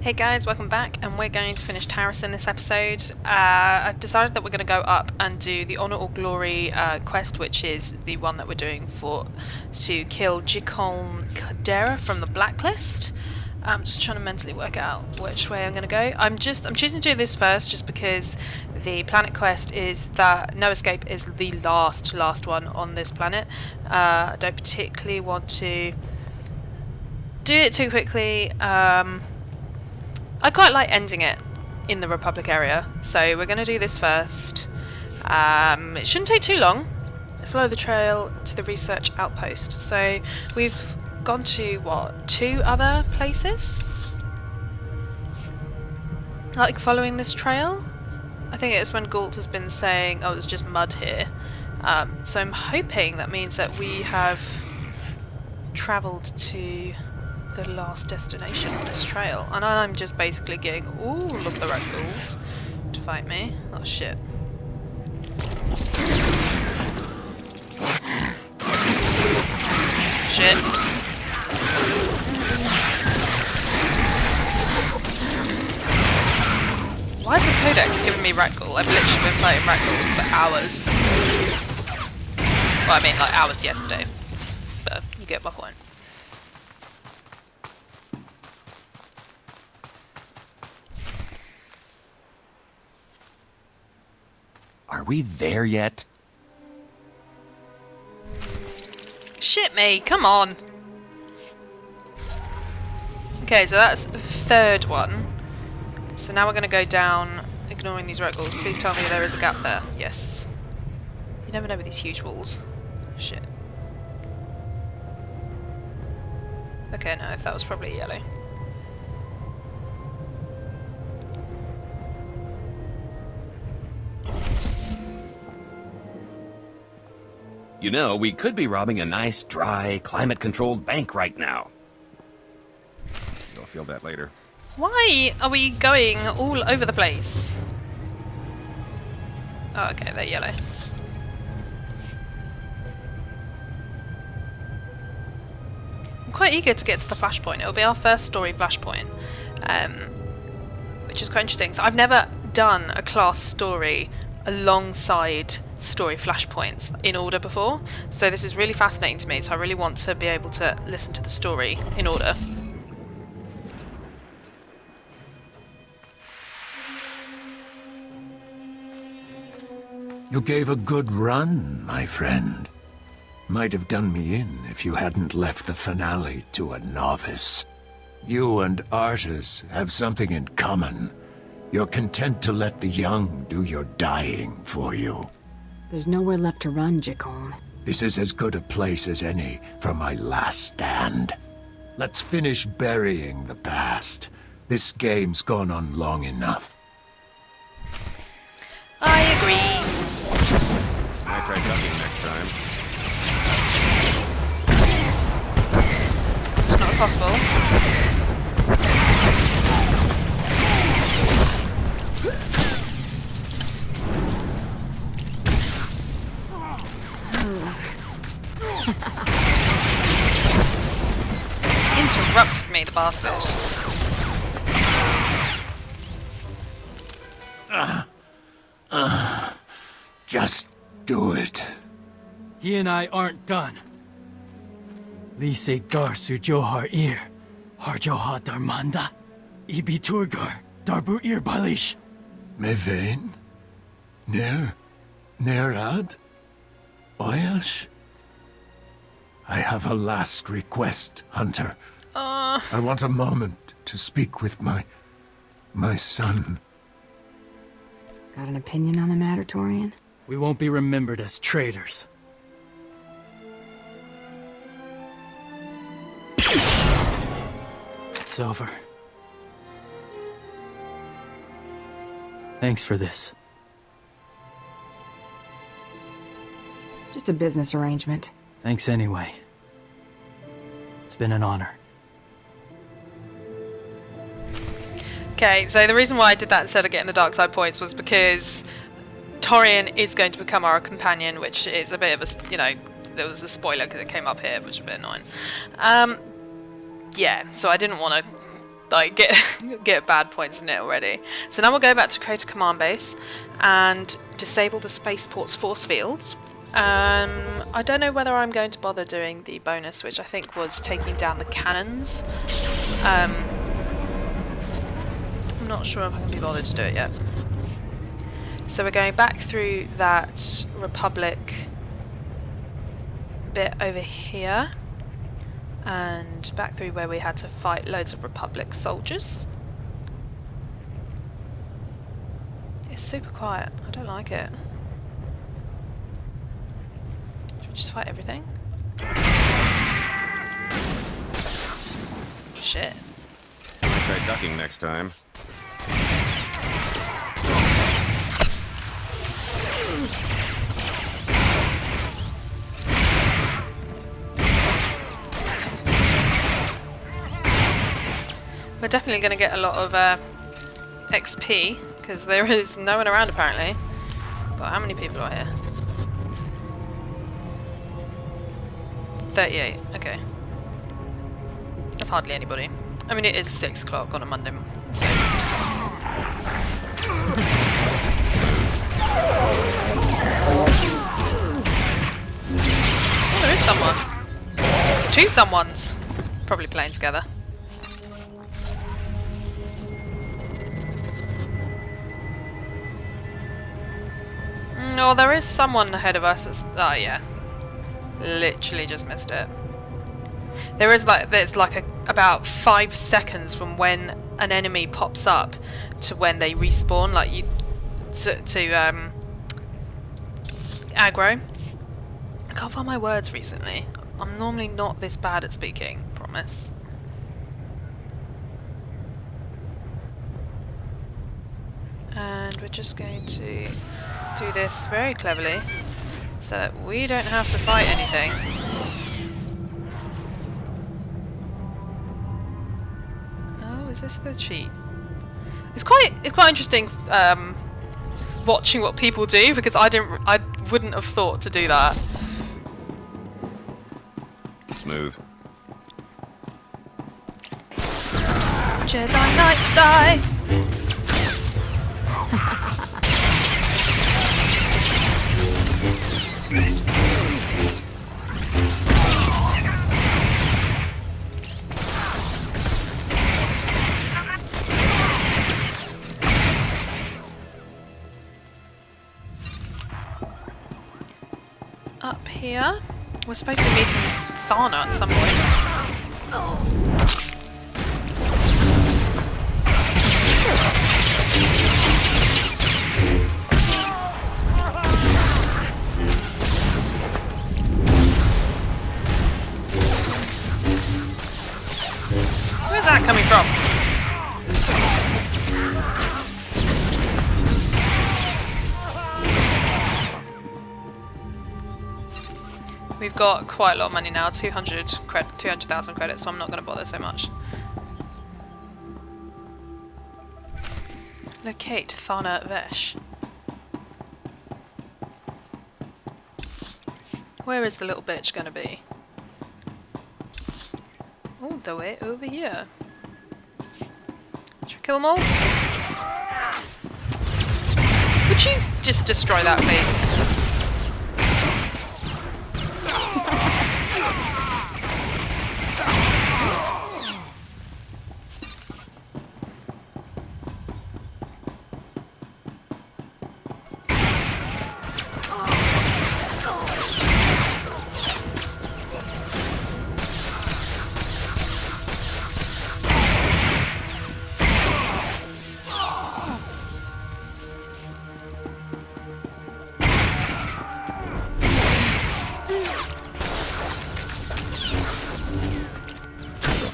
Hey guys, welcome back, and we're going to finish Taris in this episode. I've decided that we're going to go up and do the Honor or Glory quest, which is the one that we're doing to kill Jikon Kadera from the blacklist. I'm just trying to mentally work out which way I'm going to go. I'm choosing to do this first just because the planet quest is that No Escape is the last one on this planet. I don't particularly want to do it too quickly. I quite like ending it in the Republic area, so we're going to do this first. It shouldn't take too long. Follow the trail to the research outpost. So we've gone to, what, 2 other places? Like following this trail? I think it's when Galt has been saying, oh, it's just mud here. So I'm hoping that means that we have travelled to the last destination on this trail, and I'm just basically getting all of the raccoons to fight me. Oh shit. Shit. Why is the codex giving me raccoon? I've literally been playing raccoons for hours. Well, I mean like hours yesterday, but you get my point. Are we there yet? Shit me, come on! Okay, so that's the 3rd one. So now we're going to go down, ignoring these rock walls. Please tell me there is a gap there. Yes. You never know with these huge walls. Shit. Okay, no, that was probably yellow. You know, we could be robbing a nice, dry, climate-controlled bank right now. You'll feel that later. Why are we going all over the place? Oh, okay, they're yellow. I'm quite eager to get to the flashpoint. It'll be our first story flashpoint, which is quite interesting. So I've never done a class story alongside story flashpoints in order before, so this is really fascinating to me, so I really want to be able to listen to the story in order. You gave a good run, my friend. Might have done me in if you hadn't left the finale to a novice. You and Artis have something in common. You're content to let the young do your dying for you. There's nowhere left to run, Jikon. This is as good a place as any for my last stand. Let's finish burying the past. This game's gone on long enough. I agree. Might try ducking next time. It's not possible. Interrupted me, the bastard. Just do it. He and I aren't done. Lise gar sujohar ir, harjoha darmanda, ibi turgar, darbu ir balish. Mevain? Nerad? Oyash? I have a last request, Hunter. I want a moment to speak with my son. Got an opinion on the matter, Torian? We won't be remembered as traitors. It's over. Thanks for this. Just a business arrangement. Thanks anyway. It's been an honor. Okay, so the reason why I did that instead of getting the dark side points was because Torian is going to become our companion, which is a bit of a, you know, there was a spoiler because it came up here, which was a bit annoying. Yeah, so I didn't want to like get bad points in it already. So now we'll go back to create a command base and disable the spaceport's force fields. I don't know whether I'm going to bother doing the bonus, which I think was taking down the cannons. I'm not sure if I can be bothered to do it yet. So we're going back through that Republic bit over here, and back through where we had to fight loads of Republic soldiers. It's super quiet. I don't like it. Should we just fight everything? Shit. Try ducking next time. We're definitely going to get a lot of XP, because there is no one around apparently. God, how many people are here? 38, okay. That's hardly anybody. I mean, it is 6 o'clock on a Monday, so... Oh, there is someone. It's 2 someones. Probably playing together. No, there is someone ahead of us. Oh yeah, literally just missed it. There's like about 5 seconds from when an enemy pops up to when they respawn. Like you to aggro. I can't find my words recently. I'm normally not this bad at speaking. Promise. And we're just going to do this very cleverly so that we don't have to fight anything. Oh, is this the cheat? It's quite interesting watching what people do, because I wouldn't have thought to do that. Smooth. Jedi Knight die! Up here, we're supposed to be meeting Tharna at some point. Where's that coming from? We've got quite a lot of money now, 200,000 credits, so I'm not going to bother so much. Locate Tharna Vesh. Where is the little bitch going to be? Oh, the way over here. Should we kill them all? Would you just destroy that, please?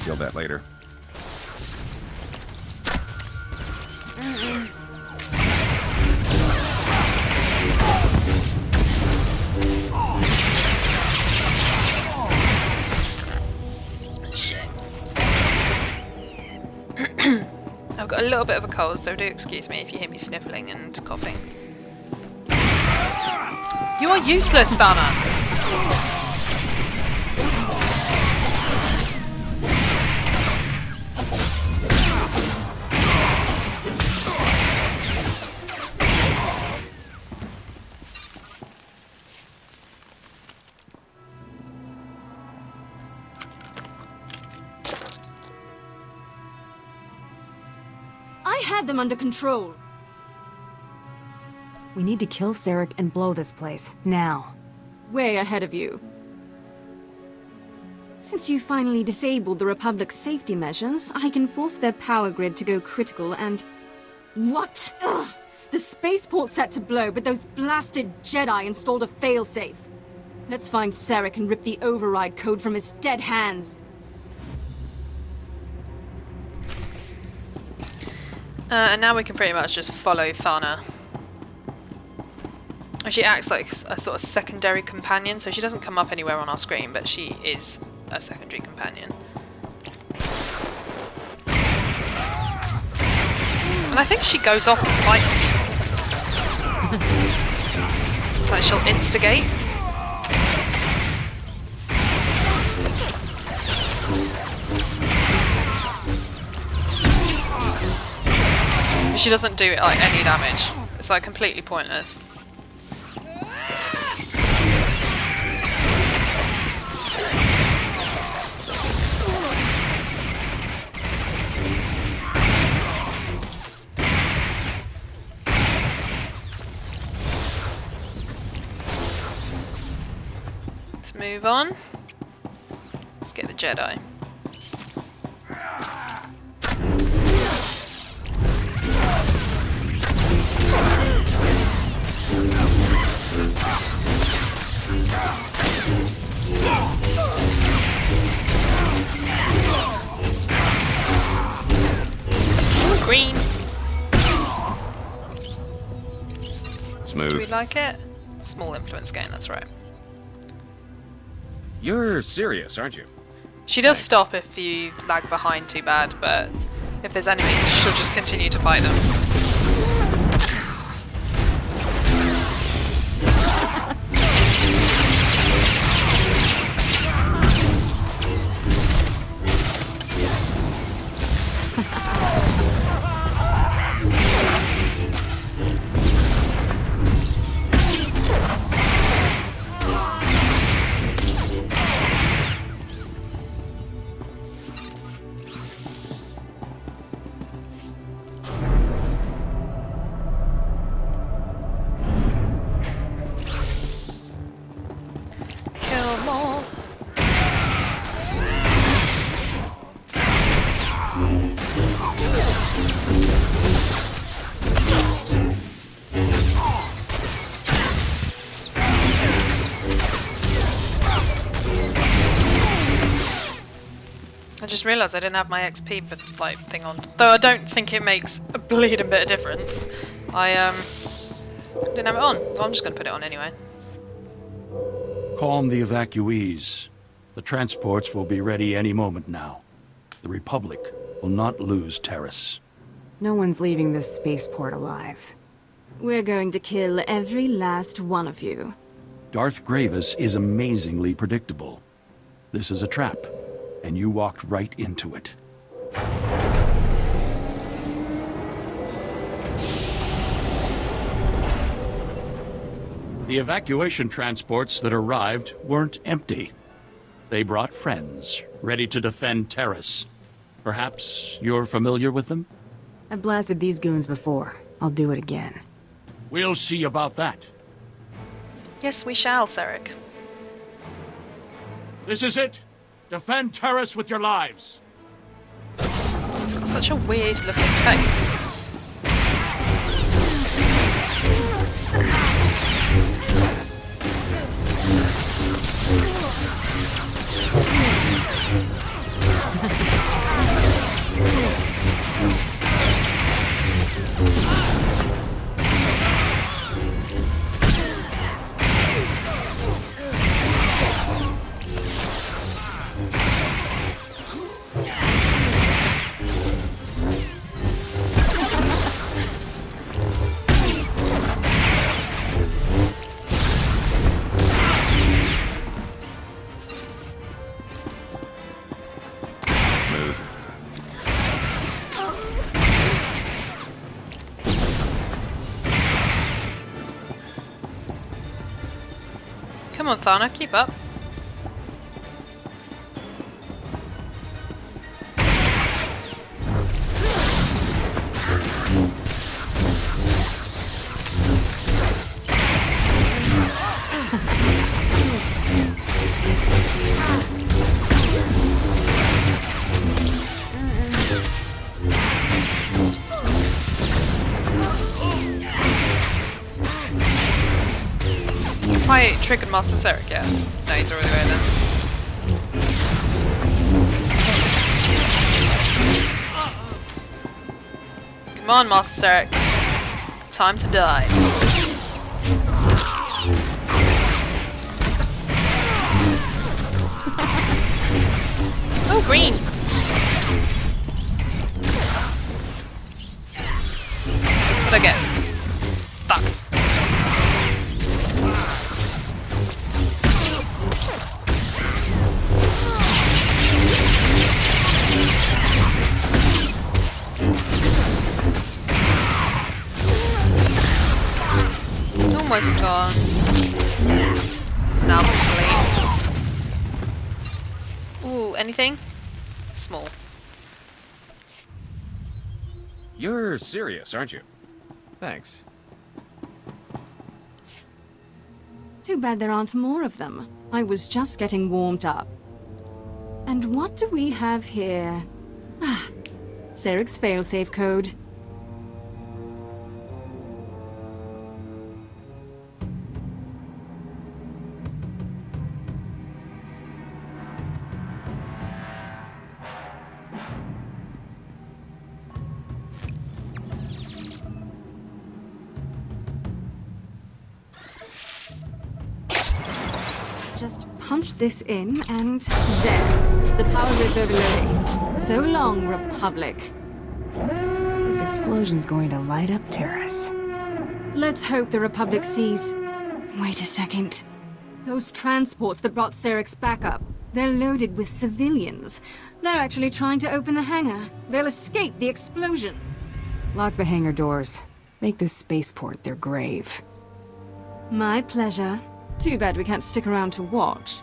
Feel that later. Shit. I've got a little bit of a cold, so do excuse me if you hear me sniffling and coughing. You are useless, Tharna! I had them under control. We need to kill Sarek and blow this place, now. Way ahead of you. Since you finally disabled the Republic's safety measures, I can force their power grid to go critical and... What? Ugh! The spaceport's set to blow, but those blasted Jedi installed a failsafe. Let's find Sarek and rip the override code from his dead hands. And now we can pretty much just follow Thana. She acts like a sort of secondary companion, so she doesn't come up anywhere on our screen, but she is a secondary companion. And I think she goes off and fights people. Like she'll instigate. But she doesn't do like any damage. It's like completely pointless. Let's move on. Let's get the Jedi. Ooh, green. Smooth. Do we like it? Small influence gain, that's right. You're serious, aren't you? She does stop if you lag behind too bad, but if there's enemies, she'll just continue to fight them. I just realised I didn't have my XP like thing on, though I don't think it makes a bleeding bit of difference. I didn't have it on, so I'm just going to put it on anyway. Calm the evacuees. The transports will be ready any moment now. The Republic will not lose Taris. No one's leaving this spaceport alive. We're going to kill every last one of you. Darth Gravis is amazingly predictable. This is a trap, and you walked right into it. The evacuation transports that arrived weren't empty. They brought friends, ready to defend Taris. Perhaps you're familiar with them? I blasted these goons before. I'll do it again. We'll see about that. Yes, we shall, Sarek. This is it. Defend Taris with your lives. It's got such a weird looking face. Come on, Thana, keep up. I triggered Master Ceric yet? No, he's already away then. Come on, Master Ceric. Time to die. Oh, green! What'd I get? Fuck. Almost gone. Now I'm asleep. Ooh, anything? Small. You're serious, aren't you? Thanks. Too bad there aren't more of them. I was just getting warmed up. And what do we have here? Ah, Ceric's failsafe code. Just punch this in, and there. The power grid's overloading. So long, Republic. This explosion's going to light up Taris. Let's hope the Republic sees... Wait a second. Those transports that brought Ceric's back up, they're loaded with civilians. They're actually trying to open the hangar. They'll escape the explosion. Lock the hangar doors. Make this spaceport their grave. My pleasure. Too bad we can't stick around to watch.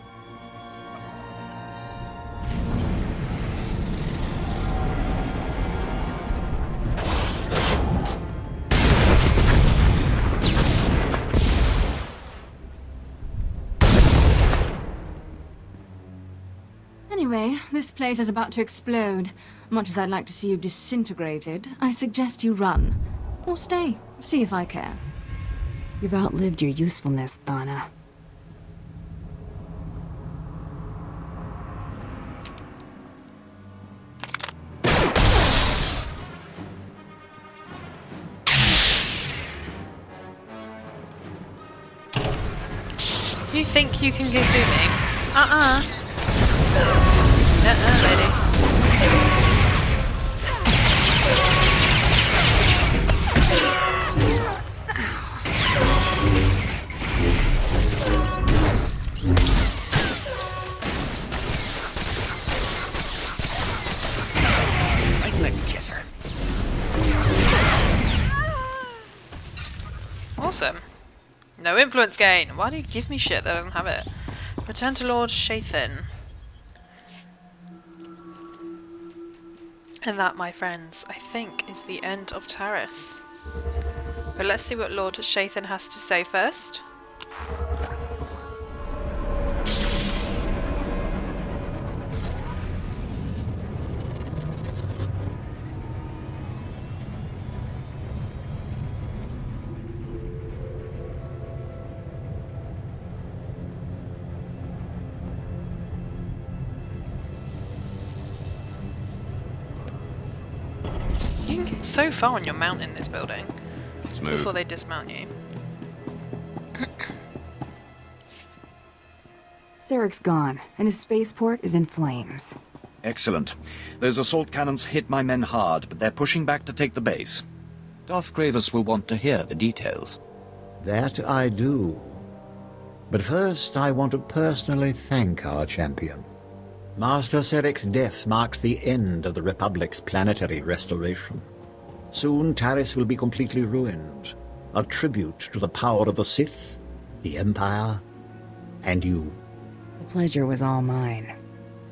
Anyway, this place is about to explode. Much as I'd like to see you disintegrated, I suggest you run. Or stay. See if I care. You've outlived your usefulness, Thana. You think you can do me? Uh-uh. Lady. I'm gonna kiss her. Awesome. No influence gain. Why do you give me shit that doesn't have it? Return to Lord Shathan. And that, my friends, I think is the end of Taris. But let's see what Lord Shathan has to say first. You can get so far on your mount in this building. Smooth. Before they dismount you. Ceric's gone, and his spaceport is in flames. Excellent. Those assault cannons hit my men hard, but they're pushing back to take the base. Darth Gravis will want to hear the details. That I do. But first, I want to personally thank our champion. Master Ceric's death marks the end of the Republic's planetary restoration. Soon, Taris will be completely ruined. A tribute to the power of the Sith, the Empire, and you. The pleasure was all mine.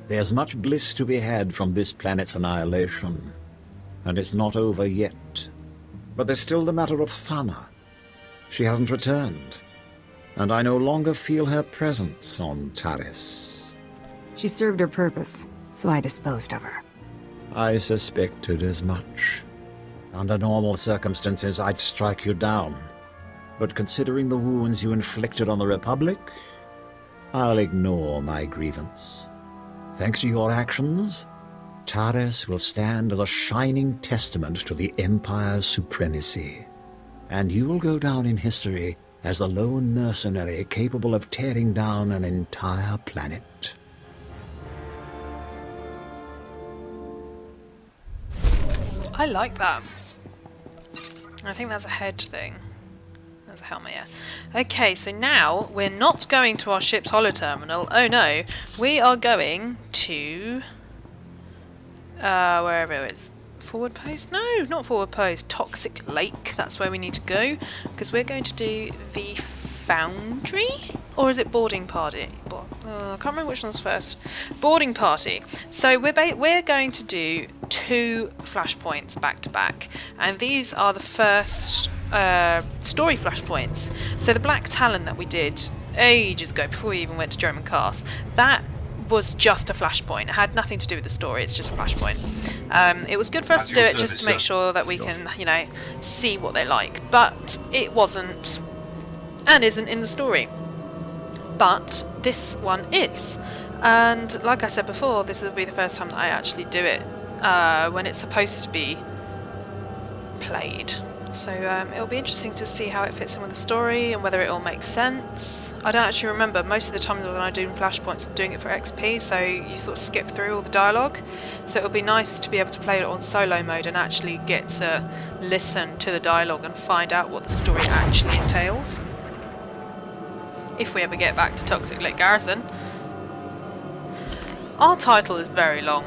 There's much bliss to be had from this planet's annihilation, and it's not over yet. But there's still the matter of Thana. She hasn't returned, and I no longer feel her presence on Taris. She served her purpose, so I disposed of her. I suspected as much. Under normal circumstances, I'd strike you down. but considering the wounds you inflicted on the Republic, I'll ignore my grievance. Thanks to your actions, Taris will stand as a shining testament to the Empire's supremacy, and you will go down in history as the lone mercenary capable of tearing down an entire planet. I like that. I think that's a head thing. That's a helmet, yeah. Okay, so now we're not going to our ship's holo-terminal. Oh no, we are going to... wherever it is. Forward post? No, not forward post. Toxic Lake. That's where we need to go. Because we're going to do the Foundry? Or is it Boarding Party? I can't remember which one's first. Boarding Party. So we're going to do 2 flashpoints back to back. And these are the first story flashpoints. So the Black Talon that we did ages ago, before we even went to German Cars, that was just a flashpoint. It had nothing to do with the story, it's just a flashpoint. It was good for us to do it just to make sure that we can, you know, see what they like. But it wasn't, and isn't in the story. But this one is. And like I said before, this will be the first time that I actually do it when it's supposed to be played. So it'll be interesting to see how it fits in with the story and whether it all makes sense. I don't actually remember. Most of the times when I do flashpoints, I'm doing it for XP, so you sort of skip through all the dialogue. So it'll be nice to be able to play it on solo mode and actually get to listen to the dialogue and find out what the story actually entails. If we ever get back to Toxic Lake Garrison. Our title is very long.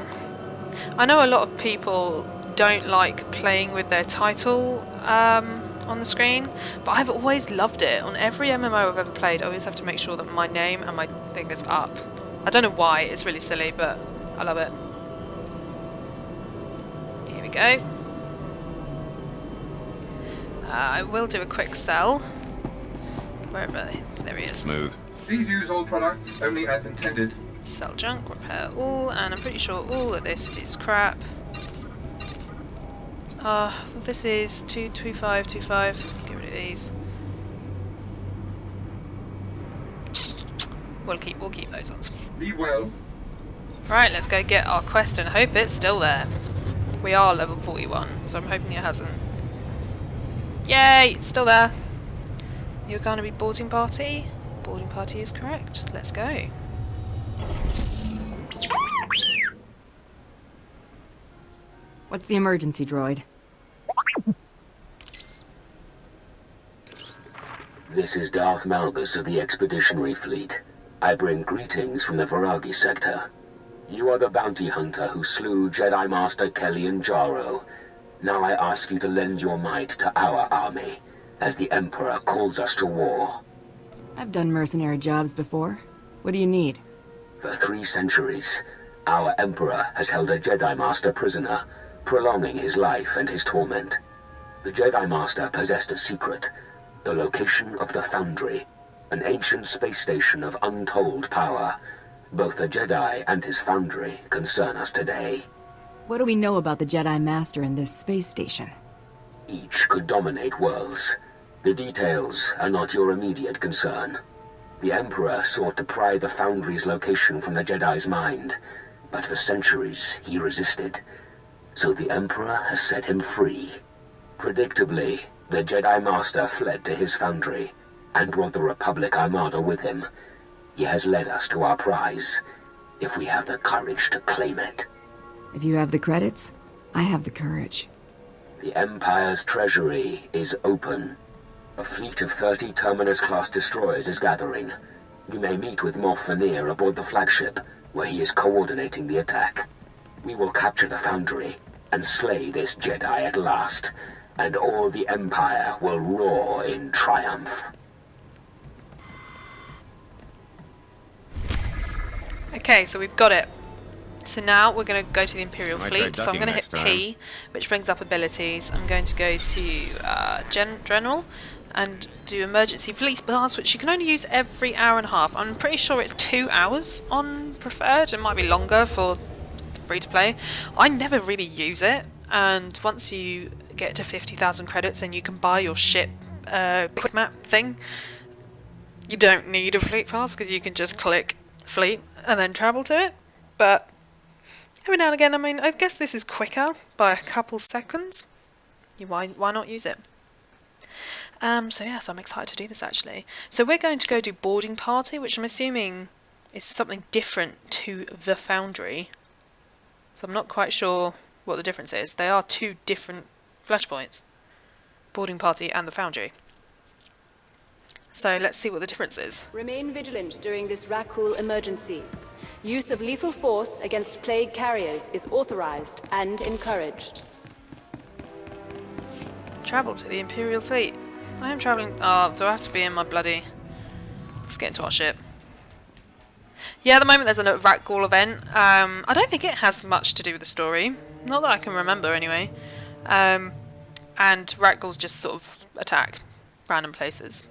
I know a lot of people don't like playing with their title on the screen, but I've always loved it. On every MMO I've ever played, I always have to make sure that my name and my thing is up. I don't know why, it's really silly, but I love it. Here we go. I will do a quick sell. Wherever, there he is. Smooth. Please use all products only as intended. Sell junk, repair all, and I'm pretty sure all of this is crap. This is 22525. Get rid of these. We'll keep those ones. Be well. Right, let's go get our quest and hope it's still there. We are level 41, so I'm hoping it hasn't. Yay, it's still there. You're going to be boarding party? Boarding party is correct. Let's go. What's the emergency, droid? This is Darth Malgus of the Expeditionary Fleet. I bring greetings from the Viragi sector. You are the bounty hunter who slew Jedi Master Kellian Jaro. Now I ask you to lend your might to our army, as the Emperor calls us to war. I've done mercenary jobs before. What do you need? For 3 centuries, our Emperor has held a Jedi Master prisoner, prolonging his life and his torment. The Jedi Master possessed a secret, the location of the Foundry, an ancient space station of untold power. Both the Jedi and his Foundry concern us today. What do we know about the Jedi Master and this space station? Each could dominate worlds. The details are not your immediate concern. The Emperor sought to pry the Foundry's location from the Jedi's mind, but for centuries he resisted. So the Emperor has set him free. Predictably, the Jedi Master fled to his Foundry, and brought the Republic Armada with him. He has led us to our prize, if we have the courage to claim it. If you have the credits, I have the courage. The Empire's treasury is open. A fleet of 30 Terminus-class destroyers is gathering. You may meet with Moff Vanir aboard the flagship, where he is coordinating the attack. We will capture the Foundry, and slay this Jedi at last, and all the Empire will roar in triumph. Okay, so we've got it. So now we're going to go to the Imperial Might Fleet. try So I'm going to ducking hit next P, which brings up abilities. I'm going to go to General and do Emergency Fleet Blast, which you can only use every hour and a half. I'm pretty sure it's 2 hours on Preferred. It might be longer for free to play. I never really use it, and once you get to 50,000 credits, then you can buy your ship quick map thing. You don't need a fleet pass because you can just click fleet and then travel to it. But every now and again, I mean, I guess this is quicker by a couple seconds. Why not use it? So yeah, so I'm excited to do this actually. So we're going to go do boarding party, which I'm assuming is something different to the Foundry. So I'm not quite sure what the difference is. They are two different flashpoints. Boarding party and the Foundry. So let's see what the difference is. Remain vigilant during this Rakul emergency. Use of lethal force against plague carriers is authorized and encouraged. Travel to the Imperial Fleet. I am travelling... Oh, do I have to be in my bloody... Let's get into our ship. Yeah, at the moment there's a Rakghoul event. I don't think it has much to do with the story. Not that I can remember, anyway. And Rakghouls just sort of attack random places.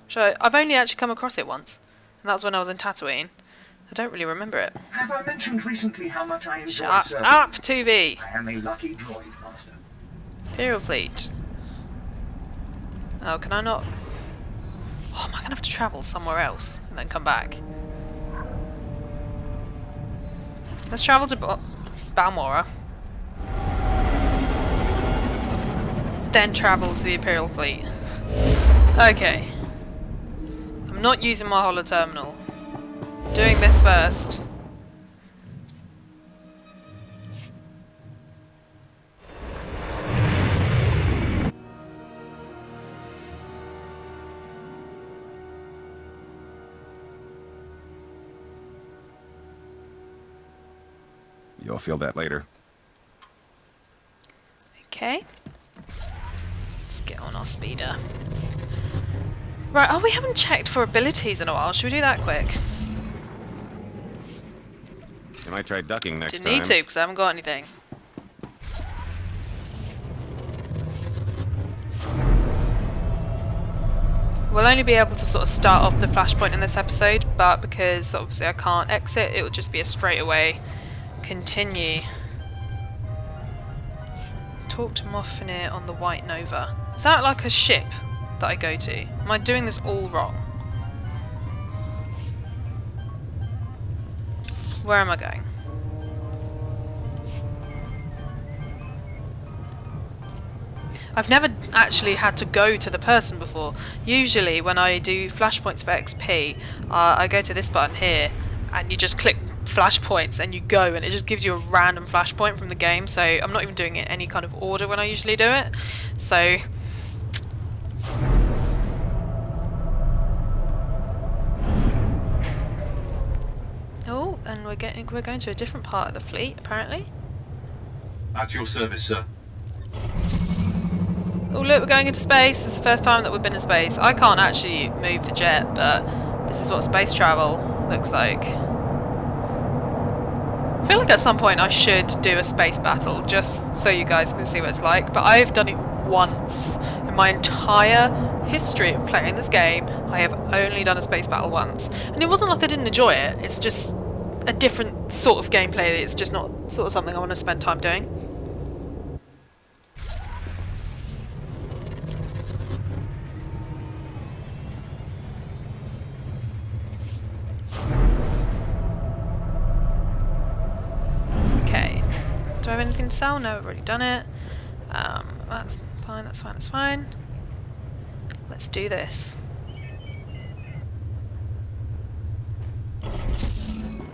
So I've only actually come across it once. And that was when I was in Tatooine. I don't really remember it. Have I mentioned recently how much I enjoy Shut serving? up, 2V! I am a lucky droid master. Imperial Fleet. Oh, can I not... Oh, am I going to have to travel somewhere else and then come back? Let's travel to Balmora. Then travel to the Imperial Fleet. Okay. I'm not using my holo terminal. Doing this first. You'll feel that later. Okay. Let's get on our speeder. Right, oh, we haven't checked for abilities in a while. Should we do that quick? You might try ducking next Didn't time. need to, because I haven't got anything. We'll only be able to sort of start off the flashpoint in this episode, but because obviously I can't exit, it will just be a straight away continue. Talk to Moffinir on the White Nova. Is that like a ship that I go to? Am I doing this all wrong? Where am I going? I've never actually had to go to the person before. Usually when I do flashpoints for XP, I go to this button here and you just click flashpoints and you go and it just gives you a random flashpoint from the game, so I'm not even doing it in any kind of order when I usually do it. So oh, and we're going to a different part of the fleet apparently. At your service, sir. Oh look, we're going into space. It's the first time that we've been in space. I can't actually move the jet, but this is what space travel looks like. I feel like at some point I should do a space battle just so you guys can see what it's like, but I've done it once. In my entire history of playing this game, I have only done a space battle once. And it wasn't like I didn't enjoy it, it's just a different sort of gameplay. It's just not sort of something I want to spend time doing. Do I have anything to sell? No, I've already done it. That's fine, that's fine, that's fine. Let's do this.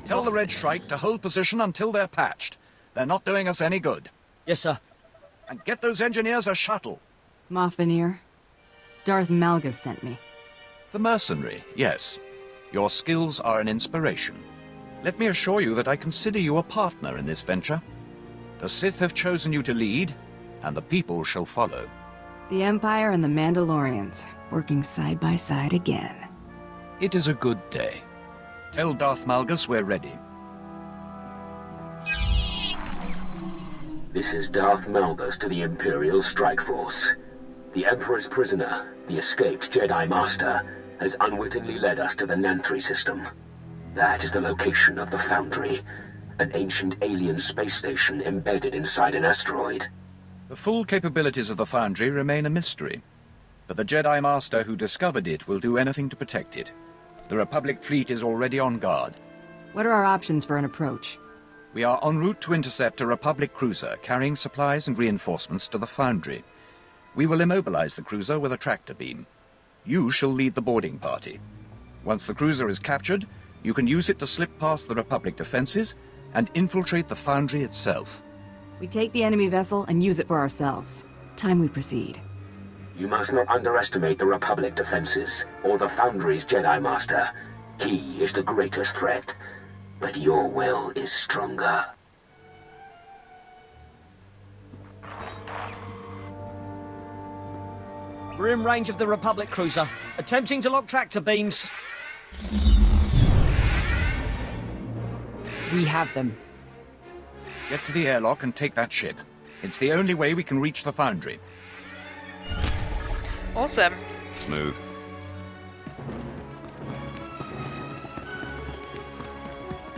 Tell the Red Shrike to hold position until they're patched. They're not doing us any good. Yes, sir. And get those engineers a shuttle. Moffinir. Darth Malgus sent me. The mercenary, yes. Your skills are an inspiration. Let me assure you that I consider you a partner in this venture. The Sith have chosen you to lead, and the people shall follow. The Empire and the Mandalorians, working side by side again. It is a good day. Tell Darth Malgus we're ready. This is Darth Malgus to the Imperial Strike Force. The Emperor's prisoner, the escaped Jedi Master, has unwittingly led us to the Nanthri system. That is the location of the Foundry, an ancient alien space station embedded inside an asteroid. The full capabilities of the Foundry remain a mystery, but the Jedi Master who discovered it will do anything to protect it. The Republic fleet is already on guard. What are our options for an approach? We are en route to intercept a Republic cruiser carrying supplies and reinforcements to the Foundry. We will immobilize the cruiser with a tractor beam. You shall lead the boarding party. Once the cruiser is captured, you can use it to slip past the Republic defenses and infiltrate the Foundry itself. We take the enemy vessel and use it for ourselves. Time we proceed. You must not underestimate the Republic defenses, or the Foundry's Jedi Master. He is the greatest threat, but your will is stronger. We're in range of the Republic cruiser, attempting to lock tractor beams. We have them. Get to the airlock and take that ship. It's the only way we can reach the Foundry. Awesome. Smooth.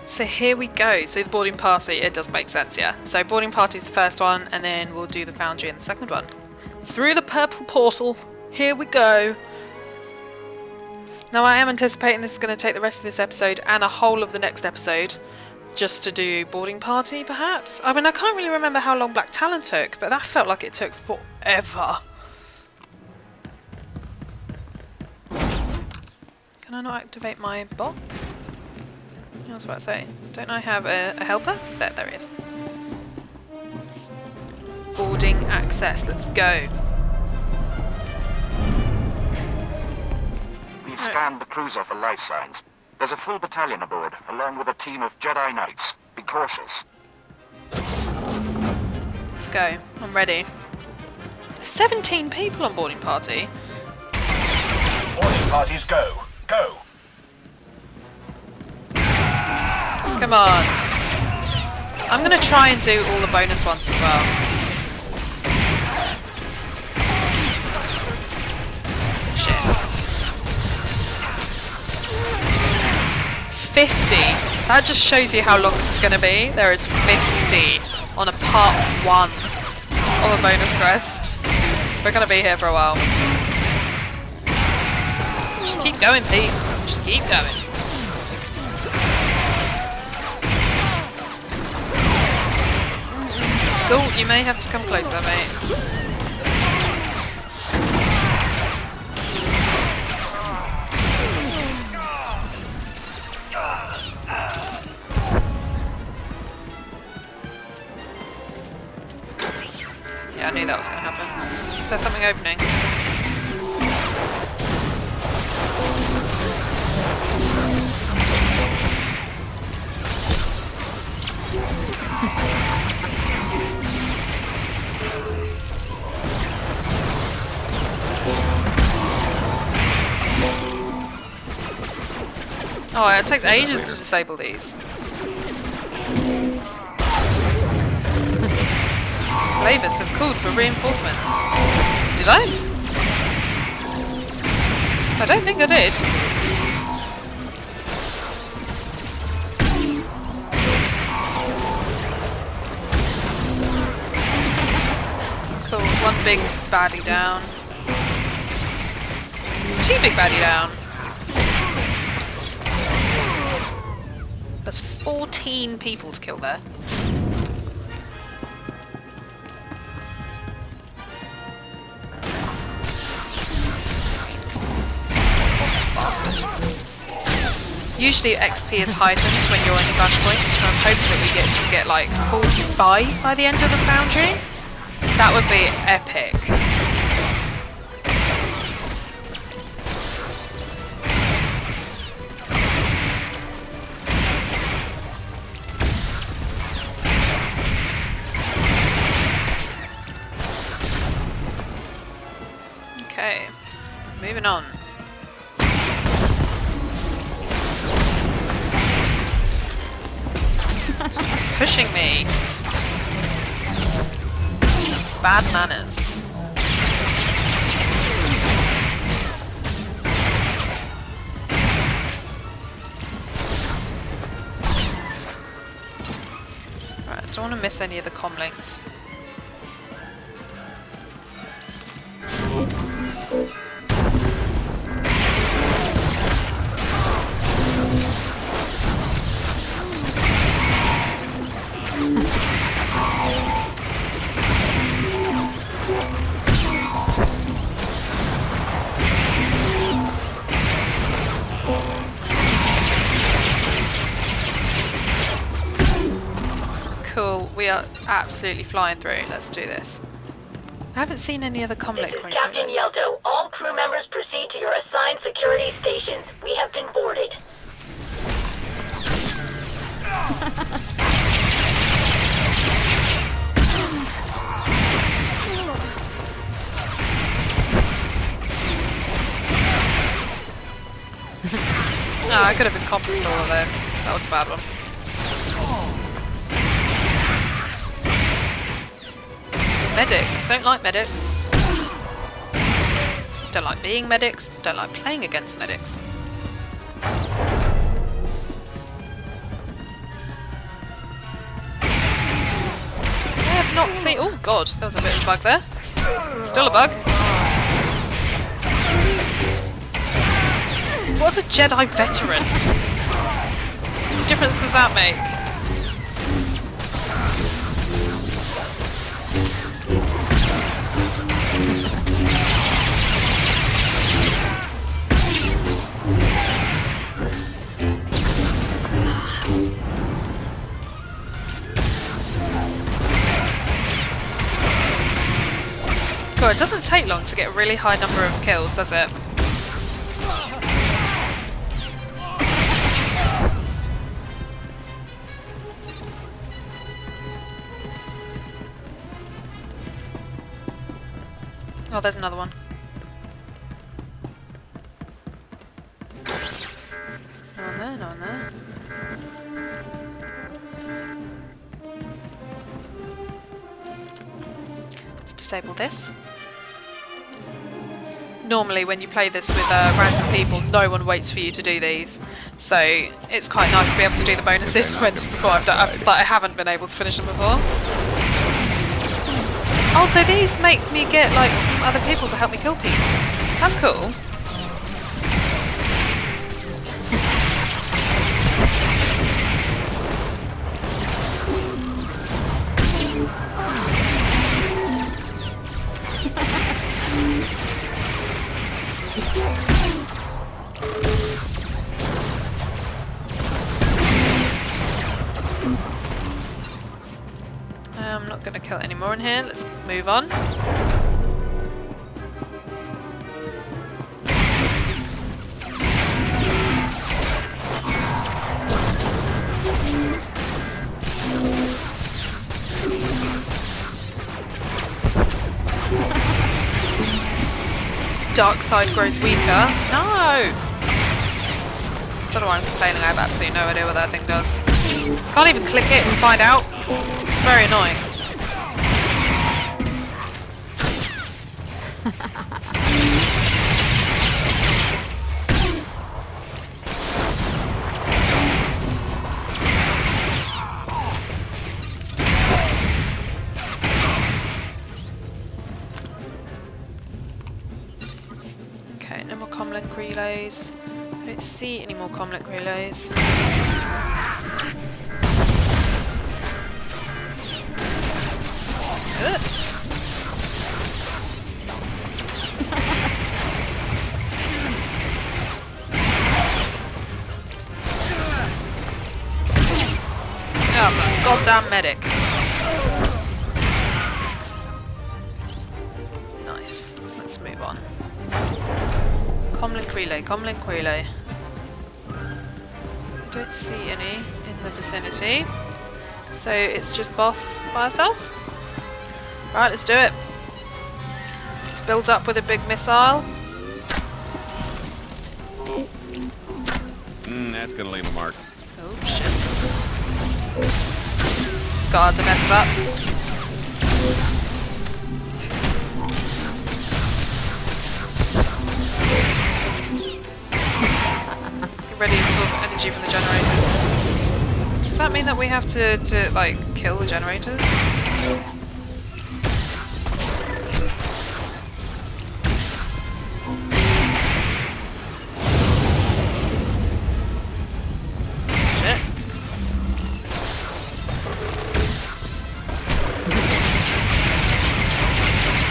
So here we go. So the boarding party, it does make sense, yeah. So boarding party is the first one, and then we'll do the Foundry in the second one. Through the purple portal. Here we go. Now I am anticipating this is going to take the rest of this episode and a whole of the next episode just to do boarding party, perhaps? I mean, I can't really remember how long Black Talon took, but that felt like it took forever. Can I not activate my bot? I was about to say, don't I have a helper? There he is. Boarding access, let's go. We've scanned the cruiser for life signs. There's a full battalion aboard, along with a team of Jedi Knights. Be cautious. Let's go. I'm ready. 17 people on boarding party. Boarding parties go. Go. Come on. I'm going to try and do all the bonus ones as well. Shit. 50. That just shows you how long this is going to be. There is 50 on a part 1 of a bonus quest. We're going to be here for a while. Just keep going, peeps. Just keep going. Oh, you may have to come closer, mate. Yeah, I knew that was going to happen. Is there something opening? Oh, it takes ages to disable these. Lavis has called for reinforcements. Did I? I don't think I did. Cool, one big baddie down. 2 big baddie down. There's 14 people to kill there. Bastard. Usually XP is heightened when you're in the bash points, so I'm hoping that we get like 45 by the end of the Foundry. That would be epic. Okay, moving on. Stop pushing me. Bad manners. Right, I don't want to miss any of the comm links. absolutely flying through. Let's do this. I haven't seen any other comlink. This is Captain Yelto. All crew members proceed to your assigned security stations. We have been boarded. I could have encompassed all of them. That was a bad one. Medic. Don't like medics. Don't like being medics. Don't like playing against medics. I have not seen... Oh god, there was a bit of a bug there. Still a bug. What's a Jedi veteran? What difference does that make? God, it doesn't take long to get a really high number of kills, does it? Oh, there's another one. No one there, no one there. Let's disable this. Normally when you play this with random people, no one waits for you to do these. So it's quite nice to be able to do the bonuses before I've done, but I haven't been able to finish them before. Oh, so these make me get like some other people to help me kill people. That's cool. I'm not going to kill any more in here. Let's move on. Dark side grows weaker. No! I don't know why I'm complaining. I have absolutely no idea what that thing does. Can't even click it to find out. It's very annoying. Okay, no more comlink relays. I don't see any more comlink relays. Ugh. That's a goddamn medic. Nice. Let's move on. Comlink relay, comlink relay. I don't see any in the vicinity. So it's just boss by ourselves? Right, let's do it. Let's build up with a big missile. That's gonna leave a mark. Oh shit. Let's got our defense up. Get ready to absorb energy from the generators. Does that mean that we have to like kill the generators?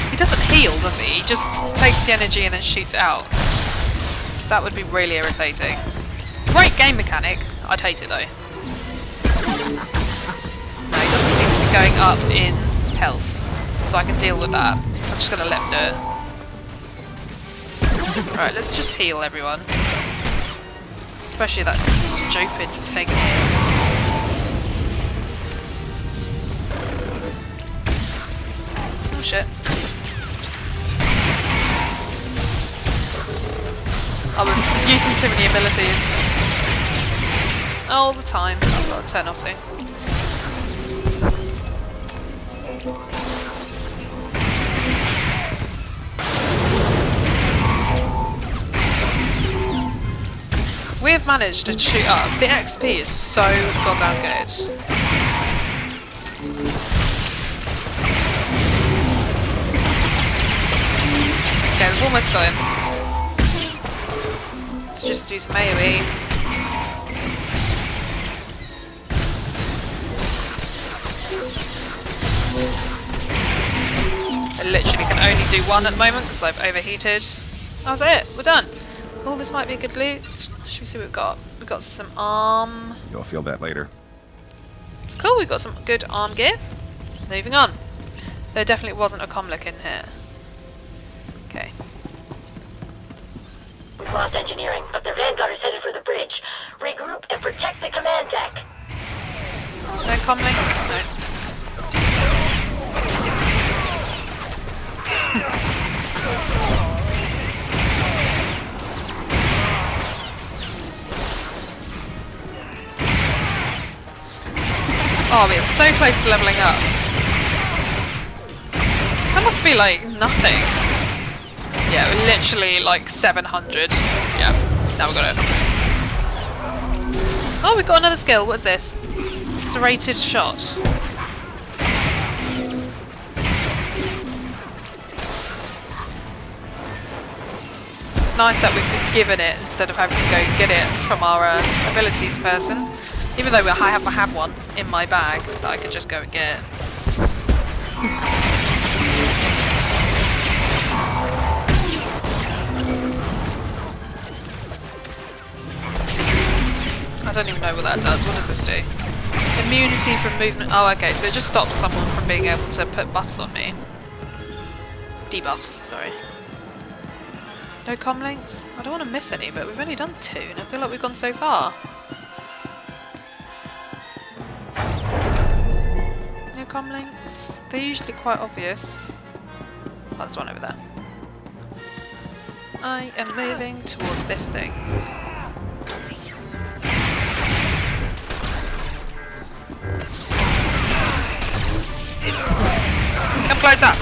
He doesn't heal, does he? He just takes the energy and then shoots it out. So that would be really irritating. Great game mechanic. I'd hate it though. No, he doesn't seem to be going up in health, so I can deal with that. I'm just gonna let him do it. Right, let's just heal everyone. Especially that stupid thing here. Oh shit. I was using too many abilities. All the time. I've got to turn off soon. We have managed to shoot up. The XP is so goddamn good. Okay, we've almost got him. Let's just do some AoE. I literally can only do one at the moment because I've overheated. That's it. We're done. Oh, this might be a good loot. Should we see what we've got? We've got some arm. You'll feel that later. It's cool. We've got some good arm gear. Moving on. There definitely wasn't a comlink in here. Okay. We've lost engineering, but their vanguard is headed for the bridge. Regroup and protect the command deck. No comlink? No. Oh, we're so close to leveling up. That must be like nothing. Yeah, we're literally like 700. Yeah, now we got it. Oh, we've got another skill. What's this? Serrated shot. It's nice that we've been given it instead of having to go get it from our abilities person. Even though I have one in my bag that I could just go and get. I don't even know what that does. What does this do? Immunity from movement. Oh, okay. So it just stops someone from being able to put buffs on me. Debuffs, sorry. No comlinks? I don't want to miss any, but we've only done 2, and I feel like we've gone so far. No comlinks. They're usually quite obvious. Oh, there's one over there. I am moving towards this thing. Come closer!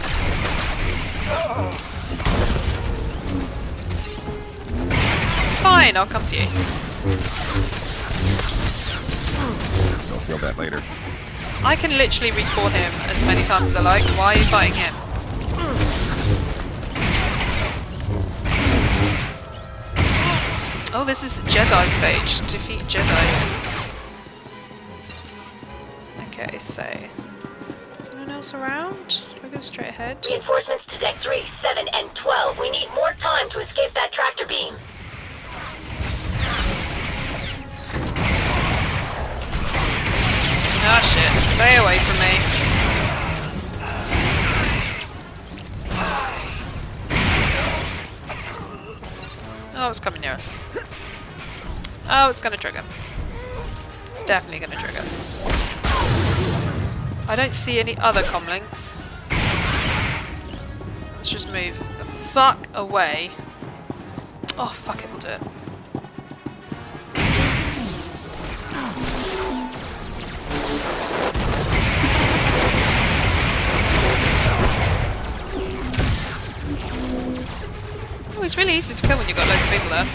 Fine, I'll come to you. You'll feel that later. I can literally respawn him as many times as I like. Why are you fighting him? Oh, this is a Jedi stage. Defeat Jedi. Okay, so... is anyone else around? Do I go straight ahead? Reinforcements to Deck 3, 7, and 12. We need more time to escape that tractor beam. Ah shit, stay away from me. Oh, it's coming near us. Oh, it's gonna trigger. It's definitely gonna trigger. I don't see any other comlinks. Let's just move the fuck away. Oh, fuck it, we'll do it. Oh, it's really easy to kill when you've got loads of people there.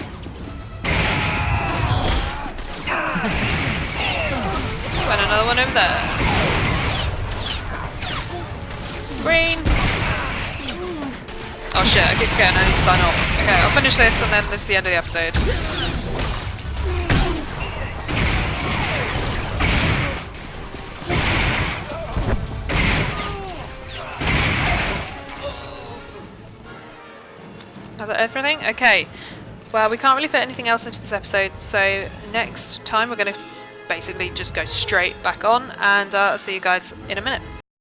And another one over there. Green! Oh shit, I keep forgetting I need to sign off. Okay, I'll finish this and then this is the end of the episode. Is that everything? Okay. Well, we can't really fit anything else into this episode, so next time we're going to basically just go straight back on, and I'll see you guys in a minute.